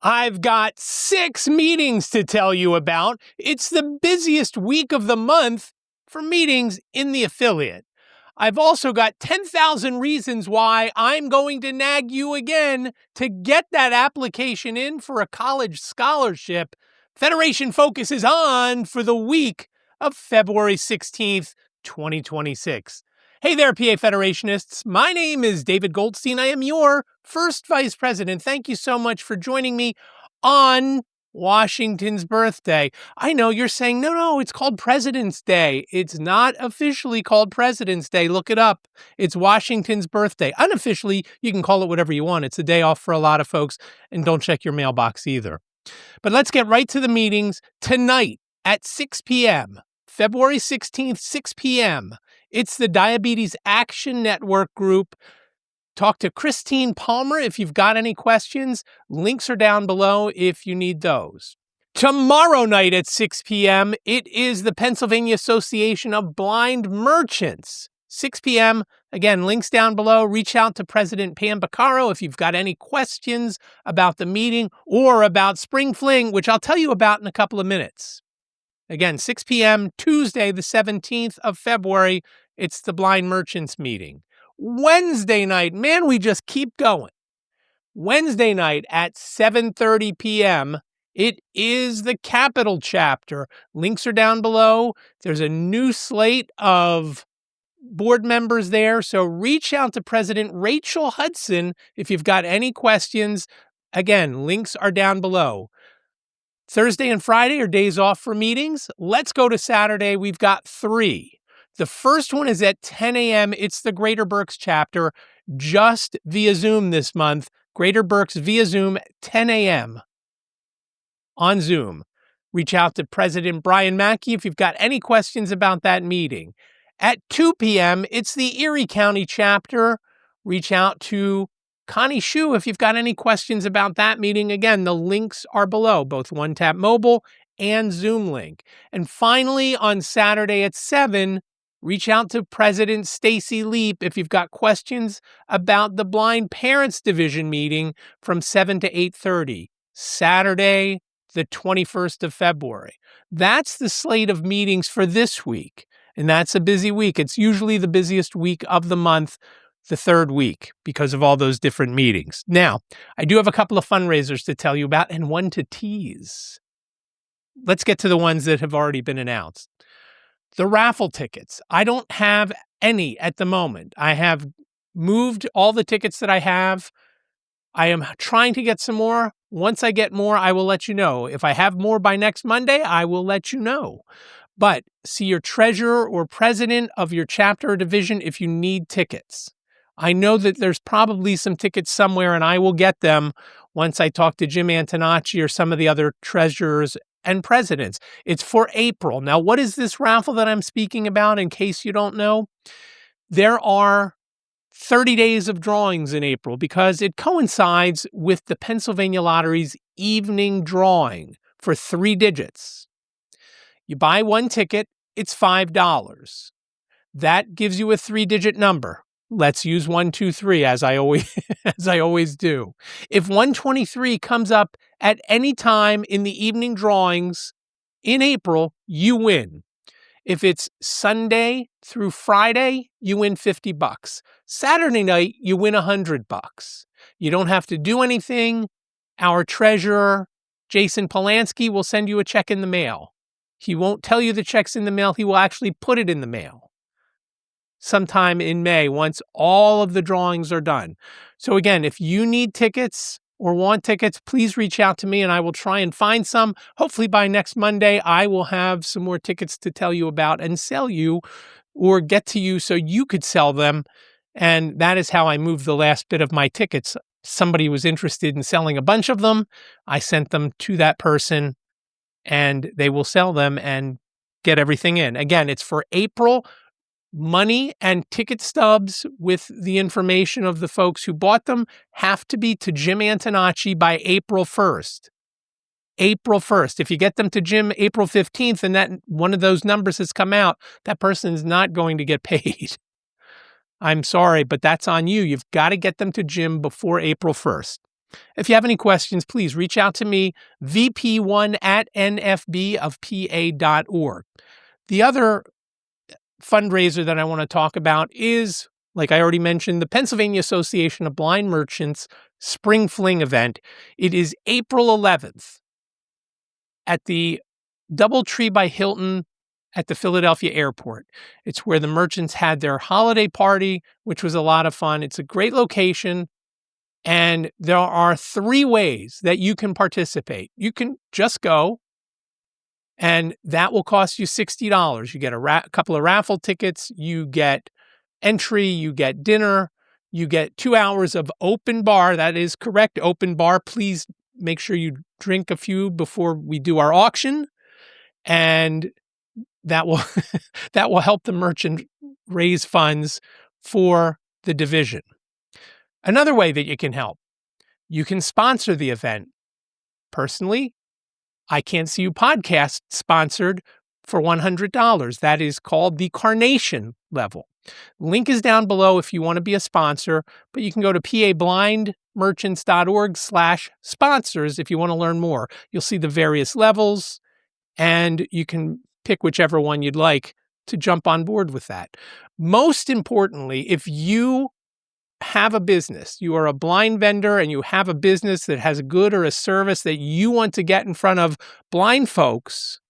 I've got 6 meetings to tell you about. It's the busiest week of the month for meetings in the affiliate. I've also got 10,000 reasons why I'm going to nag you again to get that application in for a college scholarship Federation focuses on for the week of February 16th, 2026. Hey there, PA Federationists. My name is David Goldstein. I am your first vice president. Thank you so much for joining me on Washington's birthday. I know you're saying, no, it's called President's Day. It's not officially called President's Day. Look it up. It's Washington's birthday. Unofficially, you can call it whatever you want. It's a day off for a lot of folks, and don't check your mailbox either. But let's get right to the meetings tonight at 6 p.m., February 16th, 6 p.m. It's the Diabetes Action Network group. Talk to Christine Palmer if you've got any questions. Links are down below if you need those. Tomorrow night at 6 p.m., it is the Pennsylvania Association of Blind Merchants. 6 p.m., again, links down below. Reach out to President Pam Baccaro if you've got any questions about the meeting or about Spring Fling, which I'll tell you about in a couple of minutes. Again, 6 p.m., Tuesday, the 17th of February, it's the Blind Merchants meeting. Wednesday night, man, we just keep going. Wednesday night at 7:30 p.m., it is the Capital chapter. Links are down below. There's a new slate of board members there, so reach out to President Rachel Hudson if you've got any questions. Again, links are down below. Thursday and Friday are days off for meetings. Let's go to Saturday. We've got 3. The first one is at 10 a.m. It's the Greater Berks chapter, just via Zoom this month. Greater Berks via Zoom, 10 a.m. on Zoom. Reach out to President Brian Mackey if you've got any questions about that meeting. At 2 p.m., it's the Erie County chapter. Reach out to Connie Shu if you've got any questions about that meeting. Again, the links are below, both One Tap Mobile and Zoom link. And finally, on Saturday at 7, reach out to President Stacy Leap if you've got questions about the Blind Parents Division meeting from 7 to 8:30, Saturday, the 21st of February. That's the slate of meetings for this week, and that's a busy week. It's usually the busiest week of the month, the third week, because of all those different meetings. Now, I do have a couple of fundraisers to tell you about and one to tease. Let's get to the ones that have already been announced. The raffle tickets. I don't have any at the moment. I have moved all the tickets that I have. I am trying to get some more. Once I get more, I will let you know. If I have more by next Monday, I will let you know. But see your treasurer or president of your chapter or division if you need tickets. I know that there's probably some tickets somewhere, and I will get them once I talk to Jim Antonacci or some of the other treasurers and presidents. It's for April. Now, what is this raffle that I'm speaking about, in case you don't know? There are 30 days of drawings in April because it coincides with the Pennsylvania Lottery's evening drawing for 3 digits. You buy one ticket, it's $5. That gives you a 3-digit number. Let's use 123 as I always do. If 123 comes up at any time in the evening drawings in April, you win. If it's Sunday through Friday, you win $50. Saturday night, you win $100. You don't have to do anything. Our treasurer, Jason Polanski, will send you a check in the mail. He won't tell you the check's in the mail. He will actually put it in the mail sometime in May once all of the drawings are done. So again, if you need tickets or want tickets, please reach out to me and I will try and find some. Hopefully by next Monday, I will have some more tickets to tell you about and sell you or get to you so you could sell them. And that is how I moved the last bit of my tickets. Somebody was interested in selling a bunch of them. I sent them to that person and they will sell them and get everything in. Again, it's for April. Money and ticket stubs with the information of the folks who bought them have to be to Jim Antonacci by April 1st. April 1st. If you get them to Jim April 15th and that one of those numbers has come out, that person's not going to get paid. I'm sorry, but that's on you. You've got to get them to Jim before April 1st. If you have any questions, please reach out to me, vp1@nfbofpa.org. The other fundraiser that I want to talk about is, like I already mentioned, the Pennsylvania Association of Blind Merchants Spring Fling event. It is April 11th at the DoubleTree by Hilton at the Philadelphia airport. It's where the merchants had their holiday party, which was a lot of fun. It's a great location. And there are 3 ways that you can participate. You can just go, and that will cost you $60. You get a couple of raffle tickets, you get entry, you get dinner, you get 2 hours of open bar. That is correct, open bar. Please make sure you drink a few before we do our auction, and that will that will help the merchant raise funds for the division. Another way that you can help, you can sponsor the event. Personally, I Can't See You podcast sponsored for $100. That is called the Carnation level. Link is down below if you want to be a sponsor, but you can go to pablindmerchants.org/sponsors if you want to learn more. You'll see the various levels, and you can pick whichever one you'd like to jump on board with that. Most importantly, if you have a business, you are a blind vendor and you have a business that has a good or a service that you want to get in front of blind folks,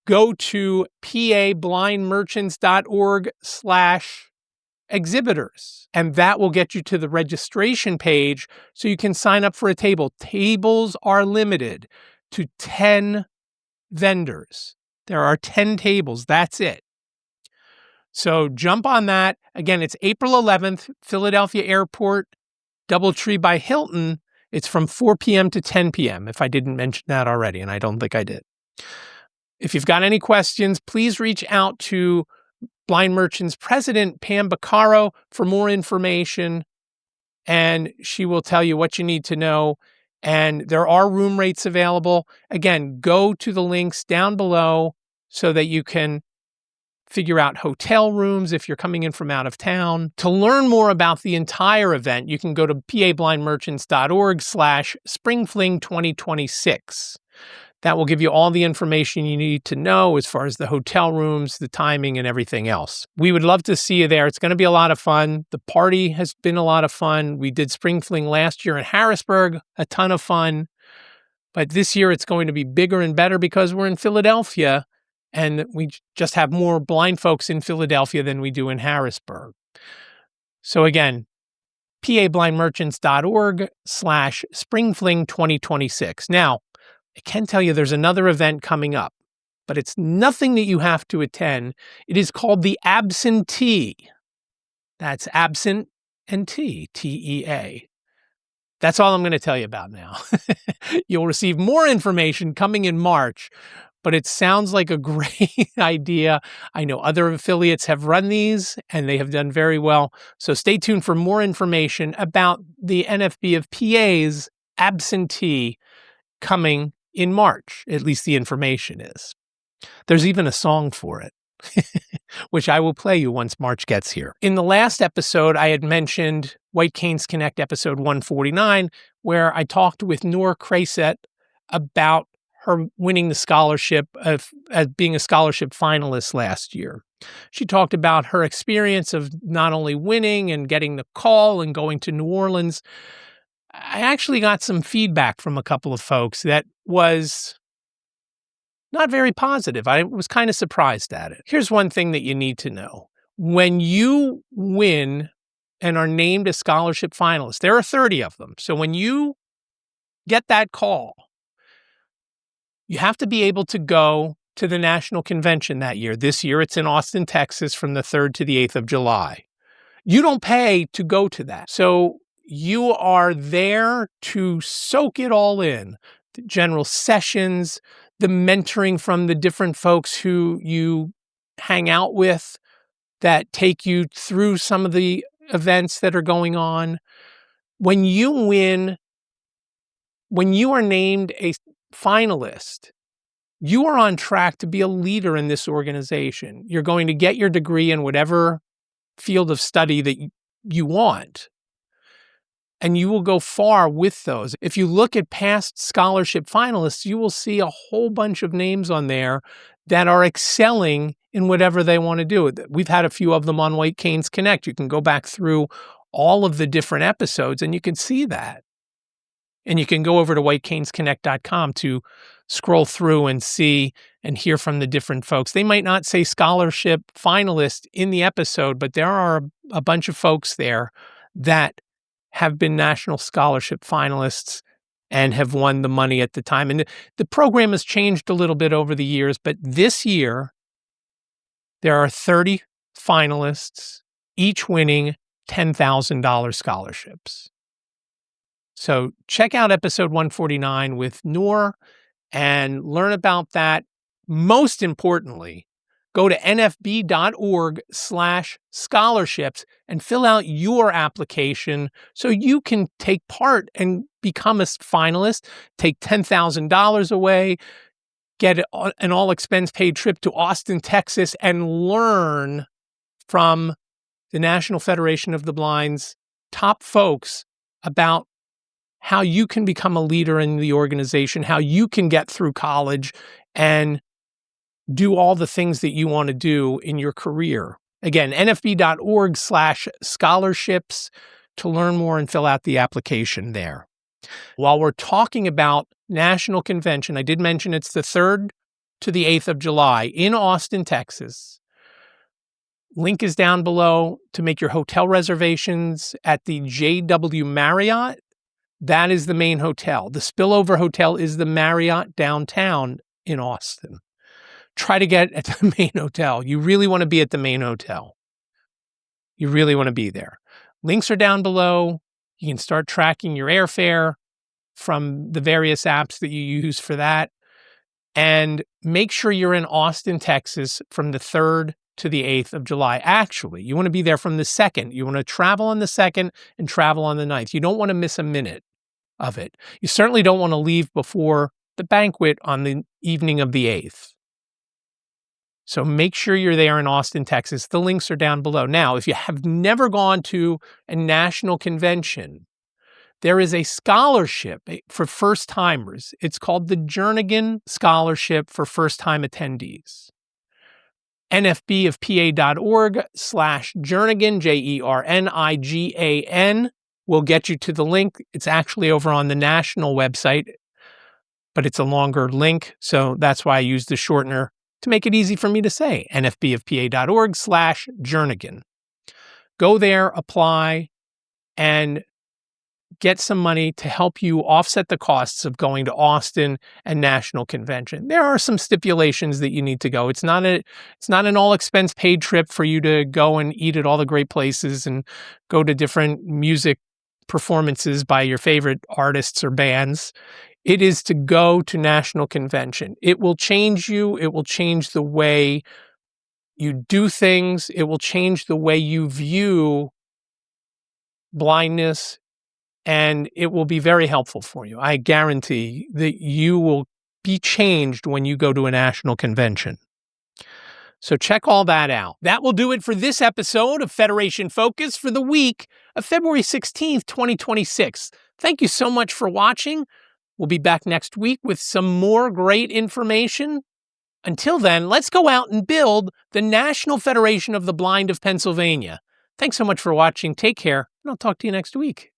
go to pablindmerchants.org/exhibitors, and that will get you to the registration page so you can sign up for a table. Tables are limited to 10 vendors. There are 10 tables. That's it. So jump on that. Again, it's April 11th, Philadelphia Airport, DoubleTree by Hilton. It's from 4 p.m. to 10 p.m., if I didn't mention that already, and I don't think I did. If you've got any questions, please reach out to Blind Merchants President Pam Baccaro for more information, and she will tell you what you need to know. And there are room rates available. Again, go to the links down below so that you can figure out hotel rooms if you're coming in from out of town. To learn more about the entire event, you can go to pablindmerchants.org/springfling2026. That will give you all the information you need to know as far as the hotel rooms, the timing, and everything else. We would love to see you there. It's going to be a lot of fun. The party has been a lot of fun. We did Spring Fling last year in Harrisburg, a ton of fun. But this year it's going to be bigger and better because we're in Philadelphia, and we just have more blind folks in Philadelphia than we do in Harrisburg. So again, pablindmerchants.org/springfling2026. Now, I can tell you there's another event coming up, but it's nothing that you have to attend. It is called the Absentee. That's absent and tea, T-E-A. That's all I'm going to tell you about now. You'll receive more information coming in March, but it sounds like a great idea. I know other affiliates have run these and they have done very well. So stay tuned for more information about the NFB of PA's Absentee coming in March. At least the information is. There's even a song for it, which I will play you once March gets here. In the last episode, I had mentioned White Canes Connect episode 149, where I talked with Noor Krraisat about her winning the scholarship as being a scholarship finalist last year. She talked about her experience of not only winning and getting the call and going to New Orleans. I actually got some feedback from a couple of folks that was not very positive. I was kind of surprised at it. Here's one thing that you need to know. When you win and are named a scholarship finalist, there are 30 of them. So when you get that call, you have to be able to go to the national convention that year. This year, it's in Austin, Texas, from the 3rd to the 8th of July. You don't pay to go to that. So you are there to soak it all in. The general sessions, the mentoring from the different folks who you hang out with that take you through some of the events that are going on. When you win, when you are named a finalist, you are on track to be a leader in this organization. You're going to get your degree in whatever field of study that you want. And you will go far with those. If you look at past scholarship finalists, you will see a whole bunch of names on there that are excelling in whatever they want to do. We've had a few of them on White Canes Connect. You can go back through all of the different episodes and you can see that. And you can go over to whitecanesconnect.com to scroll through and see and hear from the different folks. They might not say scholarship finalist in the episode, but there are a bunch of folks there that have been national scholarship finalists and have won the money at the time. And the program has changed a little bit over the years, but this year there are 30 finalists, each winning $10,000 scholarships. So check out episode 149 with Noor and learn about that. Most importantly, go to nfb.org/scholarships and fill out your application so you can take part and become a finalist, take $10,000 away, get an all-expense-paid trip to Austin, Texas, and learn from the National Federation of the Blind's top folks about how you can become a leader in the organization, how you can get through college and do all the things that you want to do in your career. Again, nfb.org/scholarships to learn more and fill out the application there. While we're talking about National Convention, I did mention it's the 3rd to the 8th of July in Austin, Texas. Link is down below to make your hotel reservations at the JW Marriott. That is the main hotel. The spillover hotel is the Marriott downtown in Austin. Try to get at the main hotel. You really want to be at the main hotel. You really want to be there. Links are down below. You can start tracking your airfare from the various apps that you use for that. And make sure you're in Austin, Texas from the 3rd to the 8th of July. Actually, you want to be there from the 2nd. You want to travel on the 2nd and travel on the 9th. You don't want to miss a minute of it. You certainly don't want to leave before the banquet on the evening of the 8th. So make sure you're there in Austin, Texas. The links are down below. Now, if you have never gone to a national convention, there is a scholarship for first-timers. It's called the Jernigan Scholarship for First-Time Attendees. nfbofpa.org/Jernigan, Jernigan, will get you to the link. It's actually over on the national website, but it's a longer link. So that's why I use the shortener to make it easy for me to say, nfbofpa.org/Jernigan. Go there, apply, and get some money to help you offset the costs of going to Austin and National Convention. There are some stipulations that you need to go. It's not an all-expense paid trip for you to go and eat at all the great places and go to different music performances by your favorite artists or bands. It is to go to National Convention. It will change you. It will change the way you do things. It will change the way you view blindness, and it will be very helpful for you. I guarantee that you will be changed when you go to a national convention. So check all that out. That will do it for this episode of Federation Focus for the week of February 16th, 2026. Thank you so much for watching. We'll be back next week with some more great information. Until then, let's go out and build the National Federation of the Blind of Pennsylvania. Thanks so much for watching. Take care, and I'll talk to you next week.